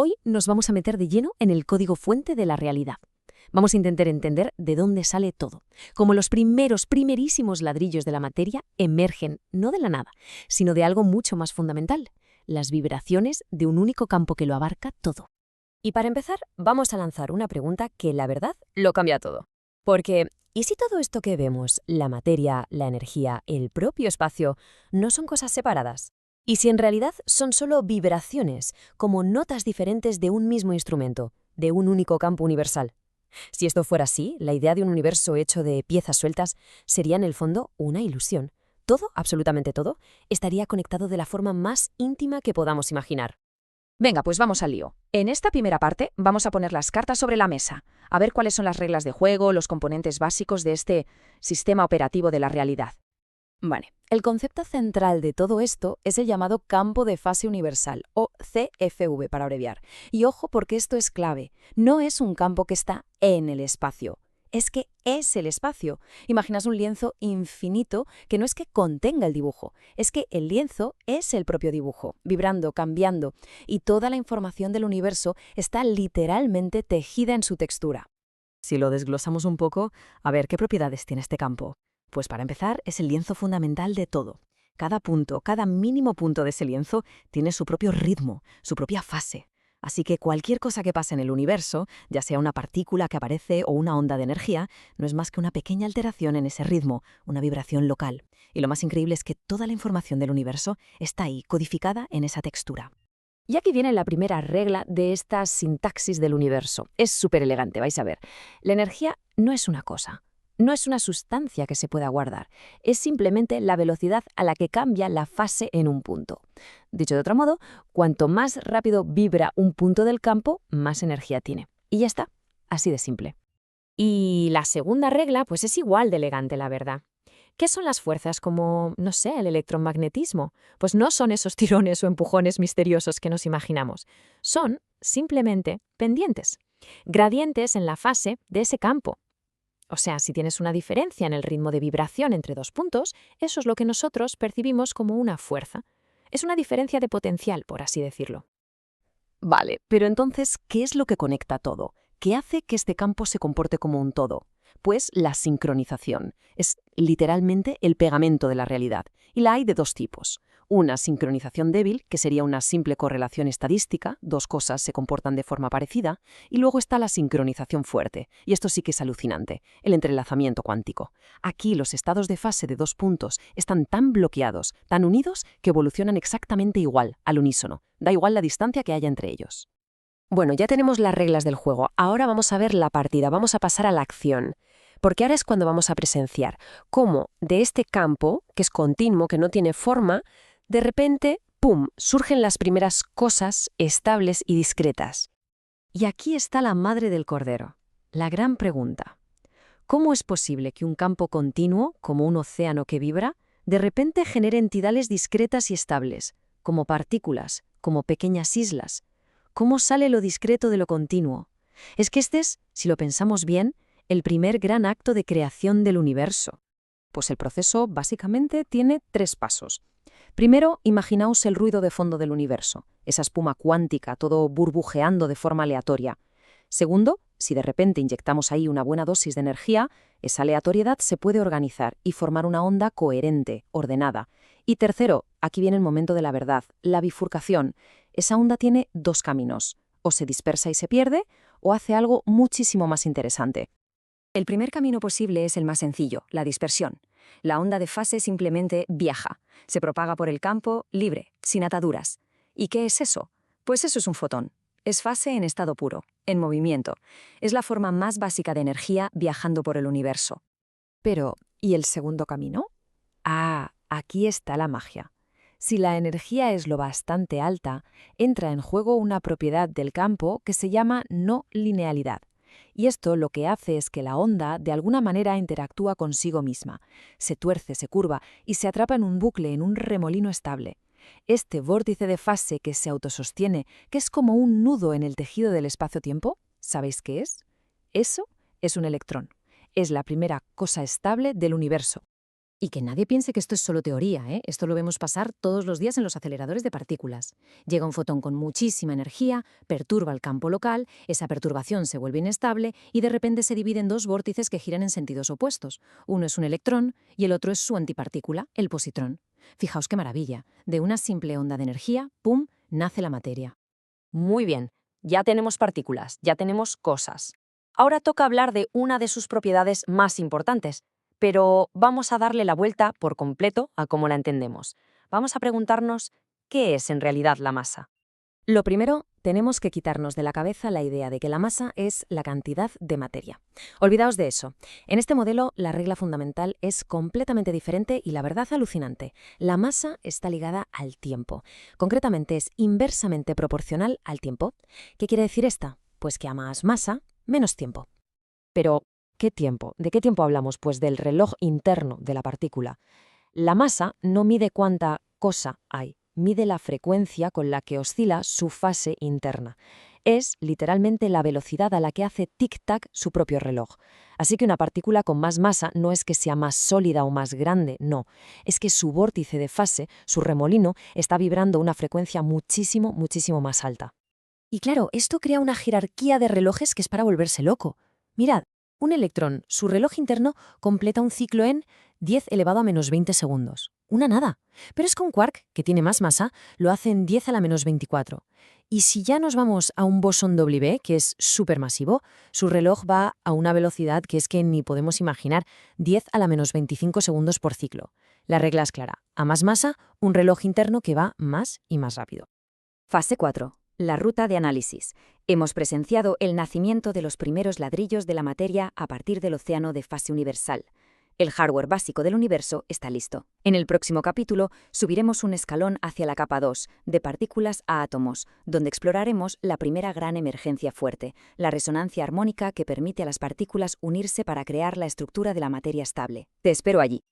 Hoy nos vamos a meter de lleno en el código fuente de la realidad. Vamos a intentar entender de dónde sale todo, cómo los primerísimos ladrillos de la materia emergen no de la nada, sino de algo mucho más fundamental, las vibraciones de un único campo que lo abarca todo. Y para empezar, vamos a lanzar una pregunta que, la verdad, lo cambia todo. Porque, ¿y si todo esto que vemos, la materia, la energía, el propio espacio, no son cosas separadas? ¿Y si en realidad son solo vibraciones, como notas diferentes de un mismo instrumento, de un único campo universal? Si esto fuera así, la idea de un universo hecho de piezas sueltas sería en el fondo una ilusión. Todo, absolutamente todo, estaría conectado de la forma más íntima que podamos imaginar. Venga, pues vamos al lío. En esta primera parte vamos a poner las cartas sobre la mesa, a ver cuáles son las reglas de juego, los componentes básicos de este sistema operativo de la realidad. Vale, el concepto central de todo esto es el llamado campo de fase universal, o CFV para abreviar. Y ojo porque esto es clave, no es un campo que está en el espacio, es que es el espacio. Imaginas un lienzo infinito que no es que contenga el dibujo, es que el lienzo es el propio dibujo, vibrando, cambiando, y toda la información del universo está literalmente tejida en su textura. Si lo desglosamos un poco, a ver, ¿qué propiedades tiene este campo? Pues para empezar, es el lienzo fundamental de todo. Cada punto, cada mínimo punto de ese lienzo tiene su propio ritmo, su propia fase. Así que cualquier cosa que pase en el universo, ya sea una partícula que aparece o una onda de energía, no es más que una pequeña alteración en ese ritmo, una vibración local. Y lo más increíble es que toda la información del universo está ahí, codificada en esa textura. Y aquí viene la primera regla de esta sintaxis del universo. Es súper elegante, vais a ver. La energía no es una cosa. No es una sustancia que se pueda guardar, es simplemente la velocidad a la que cambia la fase en un punto. Dicho de otro modo, cuanto más rápido vibra un punto del campo, más energía tiene. Y ya está, así de simple. Y la segunda regla, pues es igual de elegante, la verdad. ¿Qué son las fuerzas como, no sé, el electromagnetismo? Pues no son esos tirones o empujones misteriosos que nos imaginamos. Son simplemente pendientes, gradientes en la fase de ese campo. O sea, si tienes una diferencia en el ritmo de vibración entre dos puntos, eso es lo que nosotros percibimos como una fuerza. Es una diferencia de potencial, por así decirlo. Vale, pero entonces, ¿qué es lo que conecta todo? ¿Qué hace que este campo se comporte como un todo? Pues la sincronización. Es literalmente el pegamento de la realidad. Y la hay de dos tipos. Una sincronización débil, que sería una simple correlación estadística, dos cosas se comportan de forma parecida, y luego está la sincronización fuerte, y esto sí que es alucinante, el entrelazamiento cuántico. Aquí los estados de fase de dos puntos están tan bloqueados, tan unidos, que evolucionan exactamente igual, al unísono. Da igual la distancia que haya entre ellos. Bueno, ya tenemos las reglas del juego, ahora vamos a ver la partida, vamos a pasar a la acción. Porque ahora es cuando vamos a presenciar cómo de este campo, que es continuo, que no tiene forma, de repente, ¡pum!, surgen las primeras cosas estables y discretas. Y aquí está la madre del cordero, la gran pregunta. ¿Cómo es posible que un campo continuo, como un océano que vibra, de repente genere entidades discretas y estables, como partículas, como pequeñas islas? ¿Cómo sale lo discreto de lo continuo? Es que este es, si lo pensamos bien, el primer gran acto de creación del universo. Pues el proceso básicamente tiene tres pasos. Primero, imaginaos el ruido de fondo del universo, esa espuma cuántica, todo burbujeando de forma aleatoria. Segundo, si de repente inyectamos ahí una buena dosis de energía, esa aleatoriedad se puede organizar y formar una onda coherente, ordenada. Y tercero, aquí viene el momento de la verdad, la bifurcación. Esa onda tiene dos caminos, o se dispersa y se pierde, o hace algo muchísimo más interesante. El primer camino posible es el más sencillo, la dispersión. La onda de fase simplemente viaja, se propaga por el campo libre, sin ataduras. ¿Y qué es eso? Pues eso es un fotón. Es fase en estado puro, en movimiento. Es la forma más básica de energía viajando por el universo. Pero, ¿y el segundo camino? Ah, aquí está la magia. Si la energía es lo bastante alta, entra en juego una propiedad del campo que se llama no linealidad. Y esto lo que hace es que la onda de alguna manera interactúa consigo misma, se tuerce, se curva y se atrapa en un bucle, en un remolino estable. Este vórtice de fase que se autosostiene, que es como un nudo en el tejido del espacio-tiempo, ¿sabéis qué es? Eso es un electrón. Es la primera cosa estable del universo. Y que nadie piense que esto es solo teoría, ¿eh? Esto lo vemos pasar todos los días en los aceleradores de partículas. Llega un fotón con muchísima energía, perturba el campo local, esa perturbación se vuelve inestable y de repente se divide en dos vórtices que giran en sentidos opuestos. Uno es un electrón y el otro es su antipartícula, el positrón. Fijaos qué maravilla. De una simple onda de energía, ¡pum!, nace la materia. Muy bien, ya tenemos partículas, ya tenemos cosas. Ahora toca hablar de una de sus propiedades más importantes, pero vamos a darle la vuelta por completo a cómo la entendemos. Vamos a preguntarnos, ¿qué es en realidad la masa? Lo primero, tenemos que quitarnos de la cabeza la idea de que la masa es la cantidad de materia. Olvidaos de eso. En este modelo, la regla fundamental es completamente diferente y la verdad alucinante. La masa está ligada al tiempo. Concretamente, es inversamente proporcional al tiempo. ¿Qué quiere decir esta? Pues que a más masa, menos tiempo. Pero, ¿qué tiempo? ¿De qué tiempo hablamos? Pues del reloj interno de la partícula. La masa no mide cuánta cosa hay, mide la frecuencia con la que oscila su fase interna. Es literalmente la velocidad a la que hace tic-tac su propio reloj. Así que una partícula con más masa no es que sea más sólida o más grande, no. Es que su vórtice de fase, su remolino, está vibrando a una frecuencia muchísimo, muchísimo más alta. Y claro, esto crea una jerarquía de relojes que es para volverse loco. Mirad, un electrón, su reloj interno, completa un ciclo en 10 elevado a menos 20 segundos. Una nada. Pero es que un quark, que tiene más masa, lo hace en 10 a la menos 24. Y si ya nos vamos a un bosón W, que es supermasivo, su reloj va a una velocidad que es que ni podemos imaginar, 10 a la menos 25 segundos por ciclo. La regla es clara. A más masa, un reloj interno que va más y más rápido. Fase 4. La ruta de análisis. Hemos presenciado el nacimiento de los primeros ladrillos de la materia a partir del océano de fase universal. El hardware básico del universo está listo. En el próximo capítulo subiremos un escalón hacia la capa 2, de partículas a átomos, donde exploraremos la primera gran emergencia fuerte, la resonancia armónica que permite a las partículas unirse para crear la estructura de la materia estable. Te espero allí.